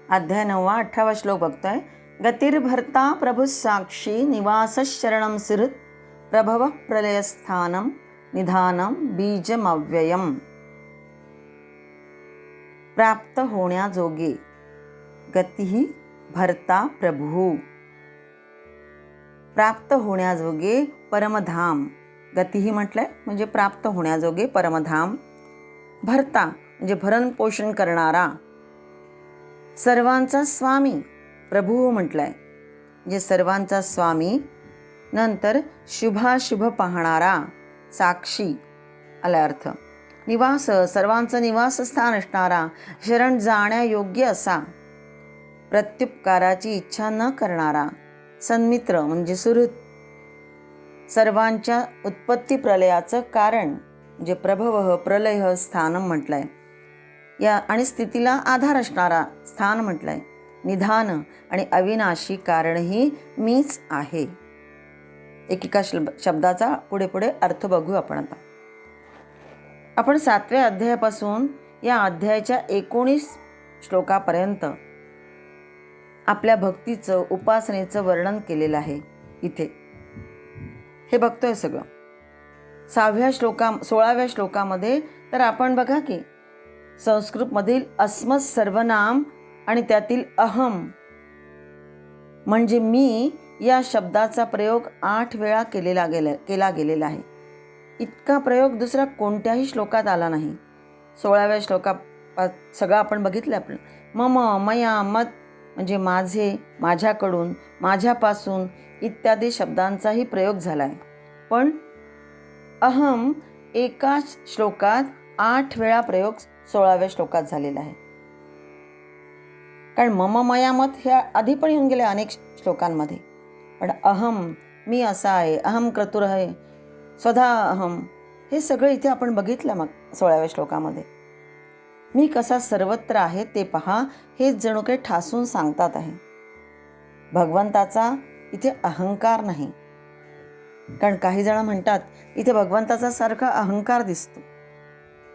अध्याय 9 18वा श्लोक बघतोय. गतिर्भर्ता प्रभु साक्षी निवासशरणं सिरुत प्रभव प्रलयस्थानं निधानं बीजमव्ययम्. प्राप्त होण्याजोगे गती भरता प्रभू. प्राप्त होण्याजोगे परमधाम. गतीही म्हटलंय म्हणजे प्राप्त होण्याजोगे परमधाम. भरता म्हणजे भरण पोषण करणारा. सर्वांचा स्वामी प्रभू म्हटलंय म्हणजे सर्वांचा स्वामी. नंतर शुभाशुभ पाहणारा साक्षी आला अर्थ. निवास सर्वांचं निवासस्थान असणारा. शरण जाण्यायोग्य असा. प्रत्युपकाराची इच्छा न करणारा. सन्मित्र म्हणजे सुहृद. सर्वांच्या उत्पत्ती प्रलयाचं कारण म्हणजे प्रभव प्रलय स्थानम म्हटलंय. या आणि स्थितीला आधार असणारा स्थान म्हटलंय. निधान आणि अविनाशी कारणही मीच आहे. एकेका शब्दाचा पुढे पुढे अर्थ बघू आपण आता. आपण 7व्या अध्यायापासून या अध्यायाच्या 19 श्लोकापर्यंत आपल्या भक्तीचं उपासनेचं वर्णन केलेलं आहे. इथे हे बघतोय सगळं. 16व्या श्लोकामध्ये तर आपण बघा की संस्कृतमधील अस्मत् सर्वनाम आणि त्यातील अहम म्हणजे मी या शब्दाचा प्रयोग 8 वेळा केला गेलेला आहे. इतका प्रयोग दुसरा कोणत्याही श्लोकात आला नाही. 16व्या श्लोकात सगळं आपण बघितलं. आपण मम मया मत म्हणजे माझे, माझ्याकडून, माझ्यापासून इत्यादी शब्दांचाही प्रयोग झाला आहे. पण अहम एकाच श्लोकात 8 वेळा प्रयोग 16व्या श्लोकात झालेला आहे. कारण मम मया मत हे आधी पण येऊन गेले अनेक श्लोकांमध्ये. पण अहम मी असा आहे, अहम क्रतुर आहे, स्वधा अहम हे सगळं इथे आपण बघितलं. मग 16व्या श्लोकामध्ये मी कसा सर्वत्र आहे ते पहा, हे जणू काही ठासून सांगतात आहे. भगवंताचा इथे अहंकार नाही. कारण काही जण म्हणतात इथे भगवंताचा सारखा अहंकार दिसतो.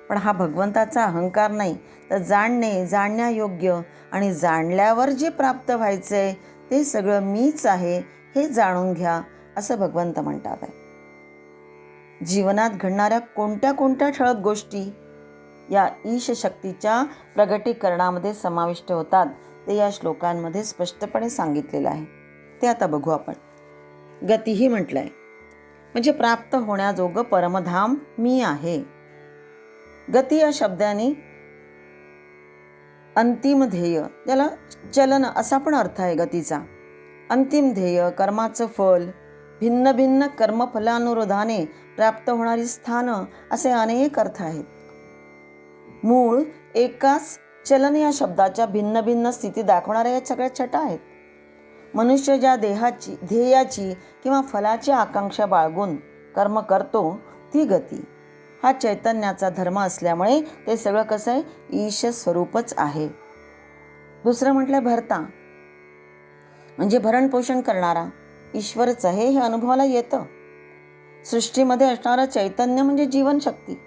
पण हा भगवंताचा अहंकार नाही, तर जाणणे, जाणण्यायोग्य आणि जाणल्यावर जे प्राप्त व्हायचंय ते सगळं मीच आहे हे जाणून घ्या असं भगवंत म्हणतात आहे. जीवनात घडणाऱ्या कोणत्या कोणत्या ठळक गोष्टी या ईश शक्तीच्या प्रगटीकरणामध्ये समाविष्ट होतात ते या श्लोकांमध्ये स्पष्टपणे सांगितलेलं आहे. ते आता बघू आपण. गतीही म्हटलंय म्हणजे प्राप्त होण्याजोगं परमधाम मी आहे. गती या शब्दाने अंतिम ध्येय, त्याला चलन असा पण अर्थ आहे गतीचा. अंतिम ध्येय, कर्माचं फल, भिन्न भिन्न कर्मफलानुरोधाने प्राप्त होणारी स्थानं असे अनेक अर्थ आहेत. मूळ एकाच चलन या शब्दाच्या भिन्न भिन्न स्थिती दाखवणाऱ्या या सगळ्या छटा आहेत. मनुष्य ज्या देहाची, ध्येयाची किंवा फलाची आकांक्षा बाळगून कर्म करतो ती गती. हा चैतन्याचा धर्म असल्यामुळे ते सगळं कसं आहे, ईश स्वरूपच आहे. दुसरं म्हटलं भरता म्हणजे भरण पोषण करणारा ईश्वरच आहे हे अनुभवाला येतं. सृष्टीमध्ये असणारं चैतन्य म्हणजे जीवनशक्ती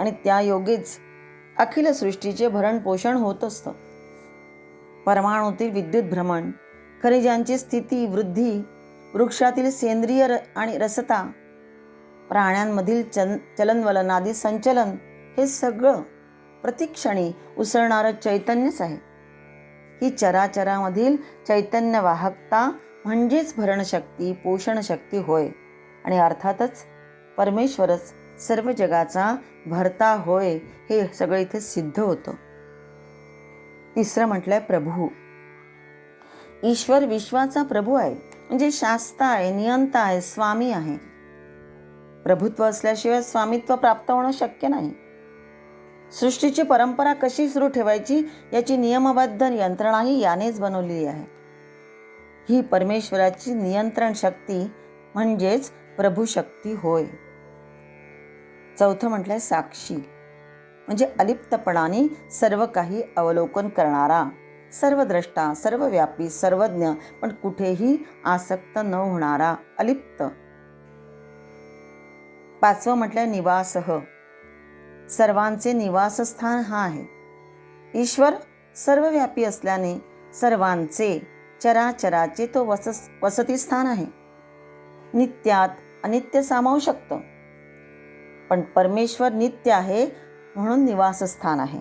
आणि त्या योगेच अखिल सृष्टीचे भरण पोषण होत असतं. परमाणूतील विद्युत भ्रमण, खनिजांची स्थिती वृद्धी, वृक्षातील सेंद्रिय आणि रसता, प्राण्यांमधील चलनवलनादी संचलन हे सगळं प्रतिक्षणी उसळणारं चैतन्यच आहे. ही चराचरामधील चैतन्य वाहकता म्हणजेच भरणशक्ती, पोषणशक्ती होय. आणि अर्थातच परमेश्वरच सर्व जगाचा भरता होय हे सगळं इथे सिद्ध होतं. तिसरं म्हटलंय प्रभू. ईश्वर विश्वाचा प्रभू आहे म्हणजे शास्ता आहे, नियंता आहे, स्वामी आहे. प्रभुत्व असल्याशिवाय स्वामित्व प्राप्त होणं शक्य नाही. सृष्टीची परंपरा कशी सुरू ठेवायची याची नियमबद्ध यंत्रणाही यानेच बनवलेली आहे. ही परमेश्वराची नियंत्रण शक्ती म्हणजेच प्रभू शक्ती होय. चौथं म्हटलंय साक्षी म्हणजे अलिप्तपणाने सर्व काही अवलोकन करणारा, सर्वद्रष्टा, सर्वव्यापी, सर्वज्ञ पण कुठेही आसक्त न होणारा, अलिप्त. पाचवं म्हटलंय निवासः. सर्वांचे निवासस्थान हा आहे. ईश्वर सर्वव्यापी असल्याने सर्वांचे चराचराचे तो वसतिस्थान आहे. नित्यात अनित्य सामावू शकतं, पण परमेश्वर नित्य आहे म्हणून निवासस्थान आहे.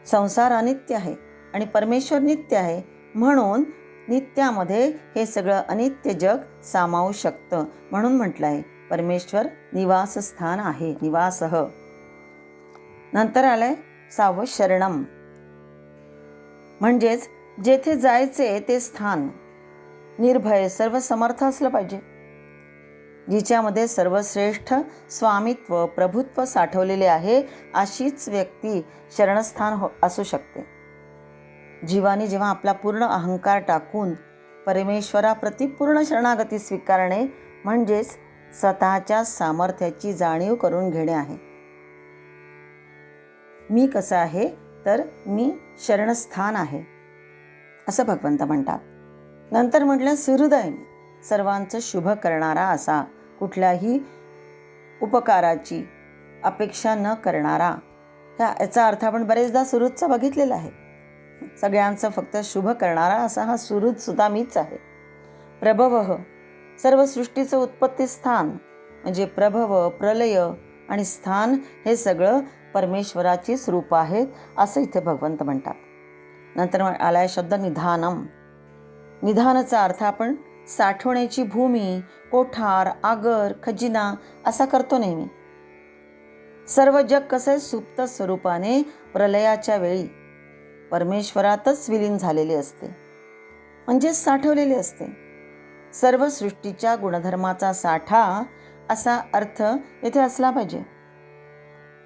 संसार अनित्य आहे आणि परमेश्वर नित्य आहे म्हणून नित्यामध्ये हे सगळं अनित्य जग सामावू शकतं. म्हणून म्हटलं आहे परमेश्वर निवासस्थान आहे, निवासः. नंतर आलंय 6वं शरणम, म्हणजेच जेथे जायचे ते स्थान निर्भय सर्वसमर्थ असलं पाहिजे, जिच्यामध्ये सर्वश्रेष्ठ स्वामित्व प्रभुत्व साठवलेले आहे अशीच व्यक्ती शरणस्थान असू शकते. जीवाने जेव्हा आपला पूर्ण अहंकार टाकून परमेश्वराप्रती पूर्ण शरणागती स्वीकारणे म्हणजेच स्वतःच्या सामर्थ्याची जाणीव करून घेणे आहे. मी कसं आहे तर मी शरणस्थान आहे असं भगवंत म्हणतात. नंतर म्हटलं सुहृदय, सर्वांचं शुभ करणारा असा, कुठल्याही उपकाराची अपेक्षा न करणारा. याचा अर्थ आपण बरेचदा सुहृदचा बघितलेला आहे. सगळ्यांचं फक्त शुभ करणारा असा हा सुहृद सुद्धा मीच आहे. प्रभवः, सर्व सृष्टीचं उत्पत्ती स्थान म्हणजे प्रभव, प्रलय आणि स्थान हे सगळं परमेश्वराचीच रूप आहेत असं इथे भगवंत म्हणतात. नंतर आलाय शब्द निधानम. निधानाचा अर्थ आपण साठवण्याची भूमी, कोठार, आगर, खजिना असा करतो नेहमी. सर्व जग कसं सुप्त स्वरूपाने प्रलयाच्या वेळी परमेश्वरातच विलीन झालेले असते, म्हणजे साठवलेले असते. सर्व सृष्टीच्या गुणधर्माचा साठा असा अर्थ येथे असला पाहिजे.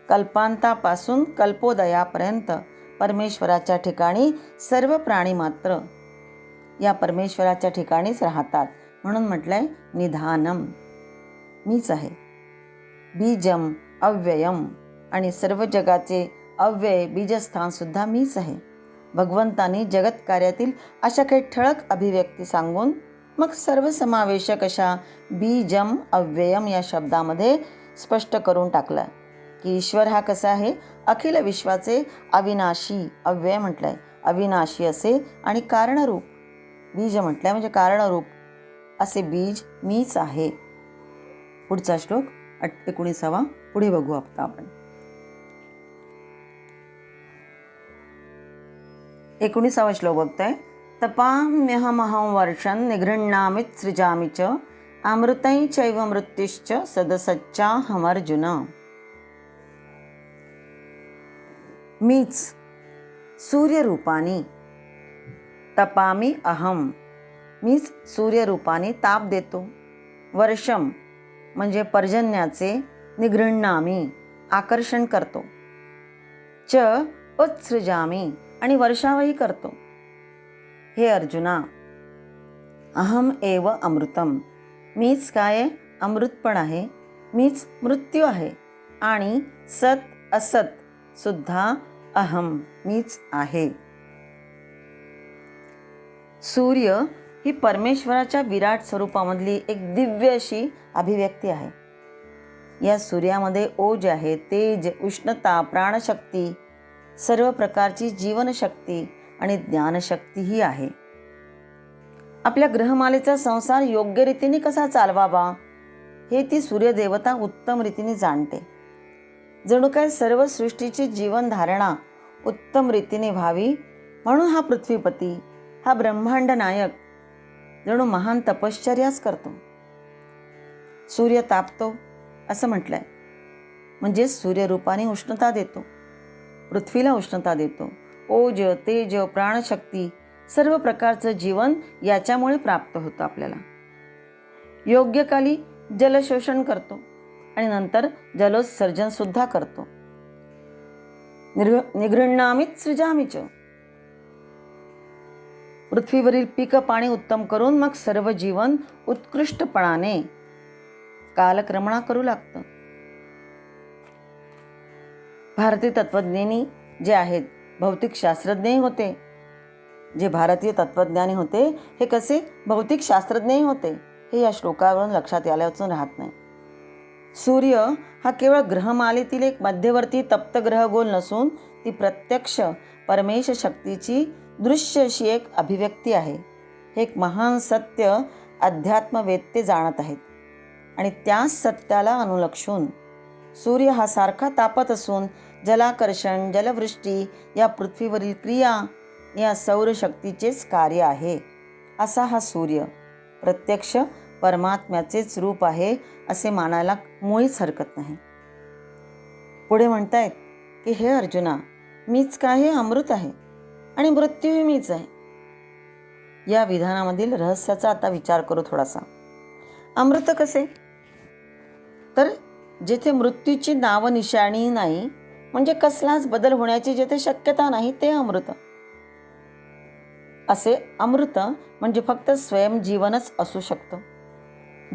कल्पांतापासून कल्पोदयापर्यंत परमेश्वराच्या ठिकाणी सर्व प्राणी मात्र या परमेश्वराच्या ठिकाणीच राहतात. म्हणून म्हटलंय निधानम, मीच आहे. बीजम अव्ययम, आणि सर्व जगाचे अव्यय बीजस्थान सुद्धा मीच आहे. भगवंतांनी जगत कार्यातील अशा काही ठळक अभिव्यक्ती सांगून मग सर्वसमावेशक अशा बीजम अव्ययम या शब्दामध्ये स्पष्ट करून टाकलं की ईश्वर हा कसा आहे, अखिल विश्वाचे अविनाशी, अव्यय म्हटलंय अविनाशी असे, आणि कारणरूप बीज म्हटलंय म्हणजे कारणरूप असे बीज मीच आहे. पुढचा श्लोक 19 पुढे बघू आपण. 19 श्लोक बघतोय. तपाम्यहमहं वर्षं निगृह्णामित सृजामि च अमृतै चैव मृत्युश्च सदसच्चाहमर्जुन. मीच सूर्यरूपाने, तपामी अहम, मीच सूर्यरूपाने ताप देतो. वर्षम म्हणजे पर्जन्याचे, निगृह्णामी आकर्षण करतो. च उत्सृजामी आणि वर्षावही करतो. हे अर्जुना, अहम एव अमृतम, मीच काय अमृतपण आहे, मीच मृत्यू आहे, आणि सत असत सुद्धा अहम मीच आहे. सूर्य ही परमेश्वराच्या विराट स्वरूपामधली एक दिव्य अशी अभिव्यक्ती आहे. या सूर्यामध्ये ओज आहे, तेज, उष्णता, प्राणशक्ती, सर्व प्रकारची जीवनशक्ती आणि ज्ञानशक्तीही आहे. आपल्या ग्रहमालेचा संसार योग्य रीतीने कसा चालवावा हे ती सूर्यदेवता उत्तम रीतीने जाणते. जणू काय सर्व सृष्टीची जीवनधारणा उत्तम रीतीने व्हावी म्हणून हा पृथ्वीपती, हा ब्रह्मांड नायक जणू महान तपश्चर्याच करतो. सूर्य तापतो असं म्हटलंय, म्हणजे सूर्यरूपाने उष्णता देतो, पृथ्वीला उष्णता देतो. ओज, तेज, प्राणशक्ती, सर्व प्रकारचं जीवन याच्यामुळे प्राप्त होतं आपल्याला. योग्यकाली जलशोषण करतो आणि नंतर जलोत्सर्जन सुद्धा करतो. निगृह्णामित सृजामीच, पृथ्वीवरील पीक पाणी उत्तम करून मग सर्व जीवन उत्कृष्टपणाने कालक्रमणा करू लागतं. भारतीय तत्वज्ञानी जे आहेत, भौतिक शास्त्रज्ञही होते, जे भारतीय तत्वज्ञानी होते हे कसे भौतिक शास्त्रज्ञही होते हे या श्लोकावरून लक्षात आल्यावाचून राहत नाही. सूर्य हा केवळ ग्रहमालेतील एक मध्यवर्ती तप्त ग्रहगोल नसून ती प्रत्यक्ष परमेश शक्तीची दृश्य अशी एक अभिव्यक्ती आहे. हे एक महान सत्य अध्यात्मवेत्ते जाणत आहेत आणि त्याच सत्याला अनुलक्षून सूर्य हा सारखा तापत असून जलाकर्षण, जलवृष्टी या पृथ्वीवरील क्रिया या सौरशक्तीचेच कार्य आहे. असा हा सूर्य प्रत्यक्ष परमात्म्याचेच रूप आहे असे मानायला मुळीच हरकत नाही. पुढे म्हणतायत की हे अर्जुना, मीच काय, हे अमृत आहे आणि मृत्यूही मीच आहे. या विधानामधील रहस्याचा आता विचार करू थोडासा. अमृत कसे? तर जेथे मृत्यूची नावनिशाणी नाही, म्हणजे कसलाच बदल होण्याची जेथे शक्यता नाही, ते अमृत. असे अमृत म्हणजे फक्त स्वयंजीवनच असू शकतं.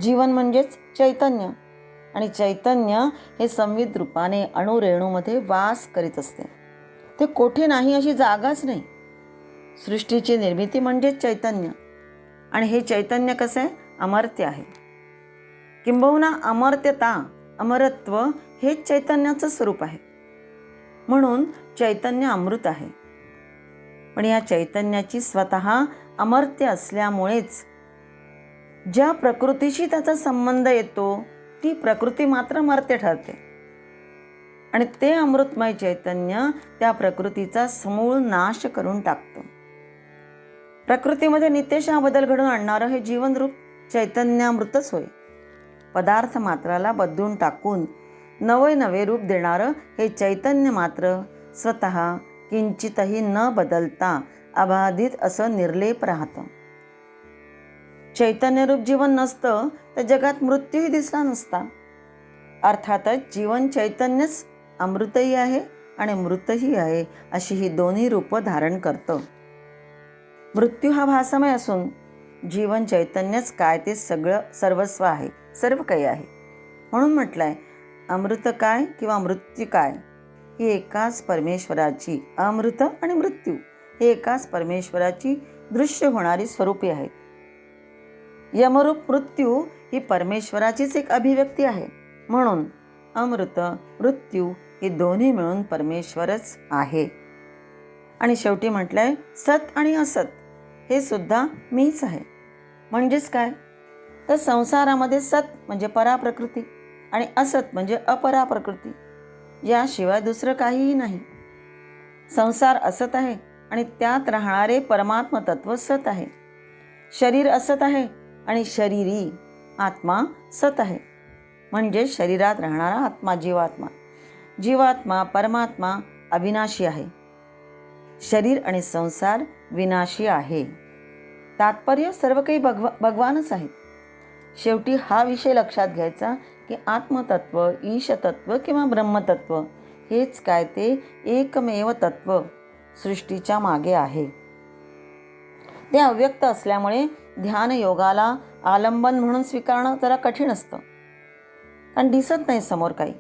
जीवन म्हणजेच चैतन्य आणि चैतन्य हे संविद रूपाने अणुरेणूमध्ये वास करीत असते. ते कोठे नाही अशी जागाच नाही. सृष्टीची निर्मिती म्हणजे चैतन्य आणि हे चैतन्य कसं आहे? अमर्त्य आहे. किंबहुना अमर्त्यता, अमरत्व हे चैतन्याचं स्वरूप आहे. म्हणून चैतन्य अमृत आहे. पण या चैतन्याची स्वतः अमर्त्य असल्यामुळेच ज्या प्रकृतीशी त्याचा संबंध येतो ती प्रकृती मात्र मर्त्य ठरते आणि ते अमृतमय चैतन्य त्या प्रकृतीचा समूळ नाश करून टाकतं. प्रकृतीमध्ये नित्यशः बदल घडून आणणारं हे जीवनरूप चैतन्यामृतच होय. पदार्थ मात्राला बदलून टाकून नवे नवे रूप देणारं हे चैतन्य मात्र स्वतः किंचितही न बदलता अबाधित असं निर्लेप राहतं. चैतन्यरूप जीवन नसतं तर जगात मृत्यूही दिसला नसता. अर्थातच जीवन चैतन्यच अमृतही आहे आणि मृतही आहे अशी ही दोन्ही रूपं धारण करतं. मृत्यू हा भासमय असून जीवन चैतन्यच काय ते सगळं सर्वस्व आहे, सर्व काही आहे. म्हणून म्हटलंय अमृत काय किंवा मृत्यू काय ही एकाच परमेश्वराची, अमृत आणि मृत्यू हे एकाच परमेश्वराची दृश्य होणारी स्वरूपे आहेत. यमरूप मृत्यू ही परमेश्वराचीच एक अभिव्यक्ती आहे. म्हणून अमृत, मृत्यू हे दोन्ही मिळून परमेश्वरच आहे. आणि शेवटी म्हटलंय सत आणि असत हे सुद्धा मीच आहे. म्हणजेच काय? तर संसारामध्ये सत म्हणजे पराप्रकृती आणि असत म्हणजे अपराप्रकृती, याशिवाय दुसरं काहीही नाही. संसार असत आहे आणि त्यात राहणारे परमात्म तत्व सत आहे. शरीर असत आहे आणि शरीरी आत्मा सत आहे. म्हणजे शरीरात राहणारा आत्मा जीवात्मा. जीवात्मा परमात्मा अविनाशी आहे. शरीर आणि संसार विनाशी आहे. तात्पर्य सर्व काही भगवानच आहे. शेवटी हा विषय लक्षात घ्यायचा की आत्मतत्व, ईशतत्व किंवा ब्रह्मतत्व हेच काय ते एकमेव तत्व सृष्टीच्या मागे आहे. ते अव्यक्त असल्यामुळे ध्यान योगाला आलंबन म्हणून स्वीकारणं जरा कठीण असतं, कारण दिसत नाही समोर काही.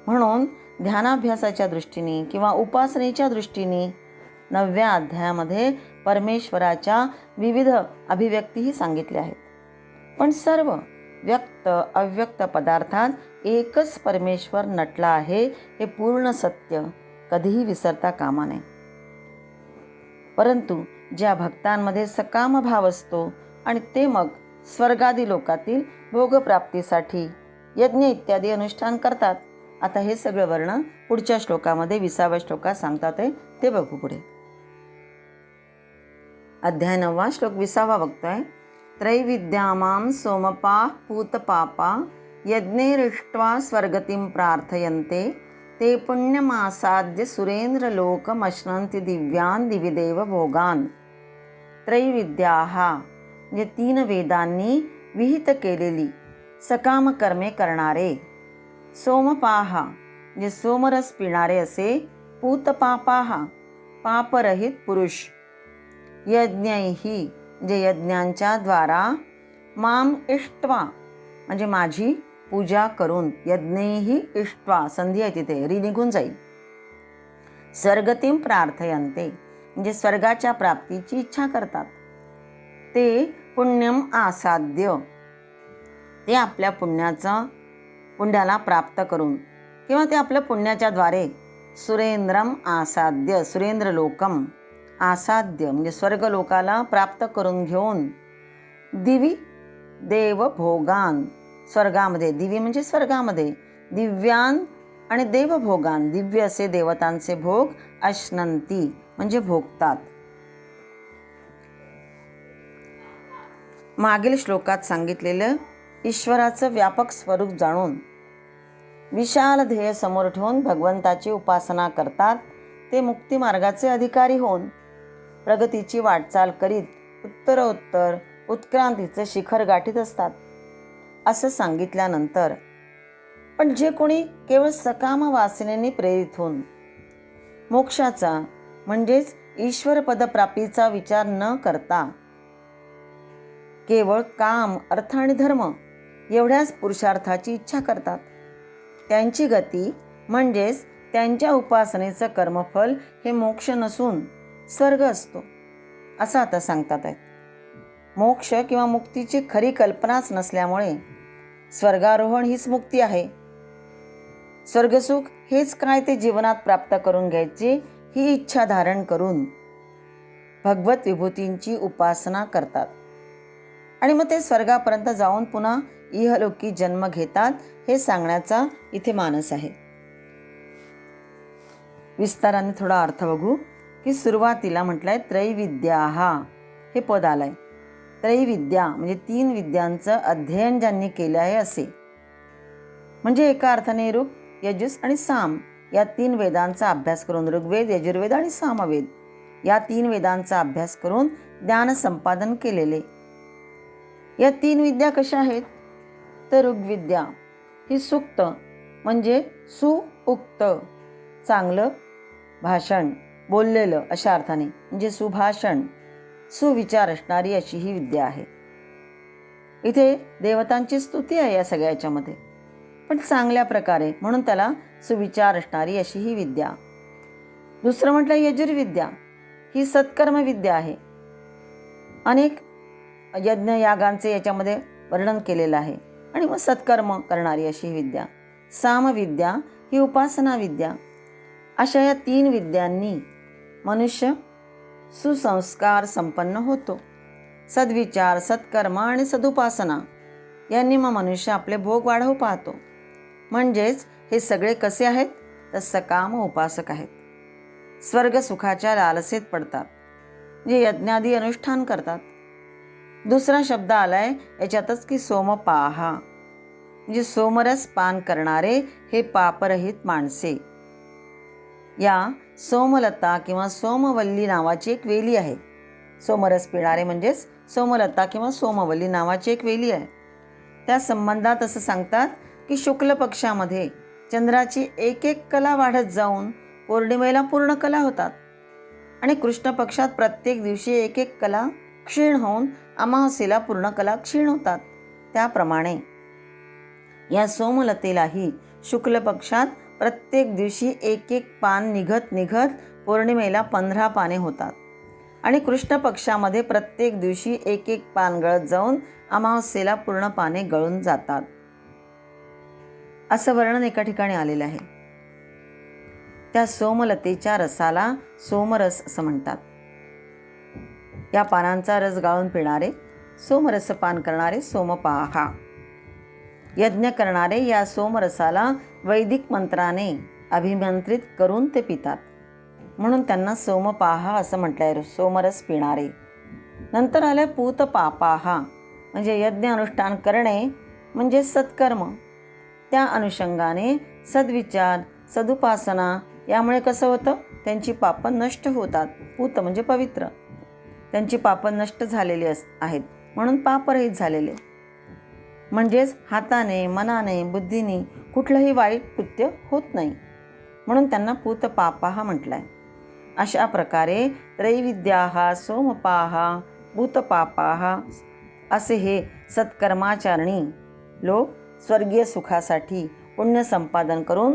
म्हणून ध्यानाभ्यासाच्या दृष्टीने किंवा उपासनेच्या दृष्टीने 9व्या अध्यायामध्ये परमेश्वराच्या विविध अभिव्यक्तीही सांगितल्या आहेत. पण सर्व व्यक्त अव्यक्त पदार्थात एकच परमेश्वर नटला आहे हे पूर्ण सत्य कधीही विसरता कामा नये. परंतु ज्या भक्तांमध्ये सकाम भाव असतो आणि ते मग स्वर्गादी लोकातील भोगप्राप्तीसाठी यज्ञ इत्यादी अनुष्ठान करतात. आता हे सगळं वर्णन पुढच्या श्लोकामध्ये 20व्या श्लोकात सांगतात आहे, ते बघू पुढे. अध्याय 9 श्लोक 20 बघतोय. त्रैविद्यामां सोमपा पूतपापा यज्ञैरिष्ट्वा स्वर्गतिं प्रार्थयन्ते ते पुण्यमासाद्य सुरेंद्रलोकमश्नन्ति दिव्यान् दिविदेव भोगान्. त्रैविद्याः म्हणजे 3 वेदांनी विहित केलेली सकाम कर्मे करणारे. सोमपाह म्हणजे सोमरस पिणारे असे. पूतपापाह पापरहित पुरुष. यज्ञैहि म्हणजे यज्ञांच्या द्वारा. माम इष्ट्वा म्हणजे माझी पूजा करून. यज्ञैहि इष्ट्वा संधी आहे तिथे, री निघून जाईल. स्वर्गतिं प्रार्थयन्ते म्हणजे स्वर्गाच्या प्राप्तीची इच्छा करतात. ते पुण्यम आसाद्य ते आपल्या पुण्याला प्राप्त करून किंवा ते आपल्या पुण्याच्या द्वारे सुरेंद्रम आसाद्य, सुरेंद्रलोकम आसाद्य म्हणजे स्वर्गलोकाला प्राप्त करून घेऊन, दिवी देवभोगान, स्वर्गामध्ये, दिवी म्हणजे स्वर्गामध्ये, दिव्यान आणि देवभोगान, दिव्य असे देवतांचे भोग, अश्नंती म्हणजे भोगतात. मागील श्लोकात सांगितलेलं ईश्वराचं व्यापक स्वरूप जाणून विशाल ध्येय समोर ठेवून भगवंताची उपासना करतात. ते मुक्तिमार्गाचे अधिकारी होऊन प्रगतीची वाटचाल करीत उत्तरोत्तर उत्क्रांतीचे शिखर गाठीत असतात. असं सांगितल्यानंतर पण जे कोणी केवळ सकाम वासनेने प्रेरित होऊन मोक्षाचा म्हणजेच ईश्वर पदप्राप्तीचा विचार न करता केवळ काम, अर्थ आणि धर्म एवढ्याच पुरुषार्थाची इच्छा करतात, त्यांची गती म्हणजेच त्यांच्या उपासनेचं कर्मफल हे मोक्ष नसून स्वर्ग असतो, असं आता सांगतात आहेत. मोक्ष किंवा मुक्तीची खरी कल्पनाच नसल्यामुळे स्वर्गारोहण हीच मुक्ती आहे, स्वर्गसुख हेच काय ते जीवनात प्राप्त करून घ्यायचे ही इच्छा धारण करून भगवत विभूतींची उपासना करतात आणि मग ते स्वर्गापर्यंत जाऊन पुन्हा इहलोकी जन्म घेतात, हे सांगण्याचा इथे मानस आहे. विस्ताराने थोडा अर्थ बघू की सुरुवातीला म्हटलंय त्रैविद्याहा हे पद आलंय. त्रैविद्या म्हणजे 3 विद्यांचं अध्ययन ज्यांनी केलं आहे असे, म्हणजे एका अर्थाने ऋग, यजुस आणि साम या 3 वेदांचा अभ्यास करून, ऋग्वेद, यजुर्वेद आणि सामवेद या 3 वेदांचा अभ्यास करून ज्ञान संपादन केलेले. या 3 विद्या कशा आहेत तर ऋग्विद्या ही सूक्त म्हणजे सुउक्त, चांगलं भाषण, बोललेलं अशा अर्थाने म्हणजे सुभाषण, सुविचार असणारी अशी ही विद्या आहे. इथे देवतांची स्तुती आहे या सगळ्या याच्यामध्ये, पण चांगल्या प्रकारे, म्हणून त्याला सुविचार असणारी अशी ही विद्या. दुसरं म्हटलं यजुर्विद्या ही सत्कर्म विद्या आहे. अनेक यज्ञ यागांचे याच्यामध्ये वर्णन केलेलं आहे आणि मग सत्कर्म करणारी अशी ही विद्या. सामविद्या ही उपासना विद्या. अशा या 3 विद्यांनी मनुष्य सुसंस्कार संपन्न होतो. सद्विचार, सत्कर्म आणि सदुपासना यांनी मग मनुष्य आपले भोग वाढवू पाहतो. म्हणजेच हे सगळे कसे आहेत तर सकाम उपासक आहेत. स्वर्ग सुखाच्या लालसेत पडतात, जे यज्ञादी अनुष्ठान करतात. दुसरा शब्द आलाय याच्यातच की सोमपाहा म्हणजे सोमरस पान करणारे हे पापरहित माणसे. या सोमलता किंवा सोमवल्ली नावाची एक वेली आहे. सोमरस पिणारे म्हणजेच सोमलता किंवा सोमवल्ली नावाची एक वेली आहे. त्या संबंधात असं सांगतात की शुक्ल पक्षामध्ये चंद्राची एक एक कला वाढत जाऊन पौर्णिमेला पूर्ण कला होतात आणि कृष्ण पक्षात प्रत्येक दिवशी एक एक कला क्षीण होऊन अमावास्येला पूर्ण कला क्षीण होतात. त्याप्रमाणे या सोमलतेलाही शुक्ल पक्षात प्रत्येक दिवशी एक एक पान निघत निघत पौर्णिमेला 15 पाने होतात आणि कृष्ण पक्षामध्ये प्रत्येक दिवशी एक एक पान गळत जाऊन अमावास्येला पूर्ण पाने गळून जातात, असं वर्णन एका ठिकाणी आलेलं आहे. त्या सोमलतेच्या रसाला सोमरस असं म्हणतात. या पानांचा रस गाळून पिणारे, सोमरस पान करणारे सोमपाहा. यज्ञ करणारे या सोमरसाला वैदिक मंत्राने अभिमंत्रित करून ते पितात, म्हणून त्यांना सोमपाहा असं म्हटलंय, सोमरस पिणारे. नंतर आलं पूतपापाहा म्हणजे यज्ञ अनुष्ठान करणे म्हणजे सत्कर्म. त्या अनुषंगाने सद्विचार, सदुपासना यामुळे कसं होतं, त्यांची पापं नष्ट होतात. पूत म्हणजे पवित्र, त्यांची पापं नष्ट झालेली आहेत म्हणून पापरहित झालेले. म्हणजेच हाताने, मनाने, बुद्धीने कुठलंही वाईट कृत्य होत नाही, म्हणून त्यांना पूतपापाहा म्हटलंय. अशा प्रकारे त्रैविद्याहा, सोमपाहा, भूतपापाहा असे हे सत्कर्माचरणी लोक स्वर्गीय सुखासाठी पुण्य संपादन करून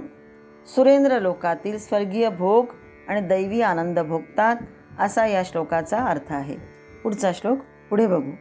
सुरेंद्र लोकातील स्वर्गीय भोग आणि दैवी आनंद भोगतात, असा या श्लोकाचा अर्थ आहे. पुढचा श्लोक पुढे बघू.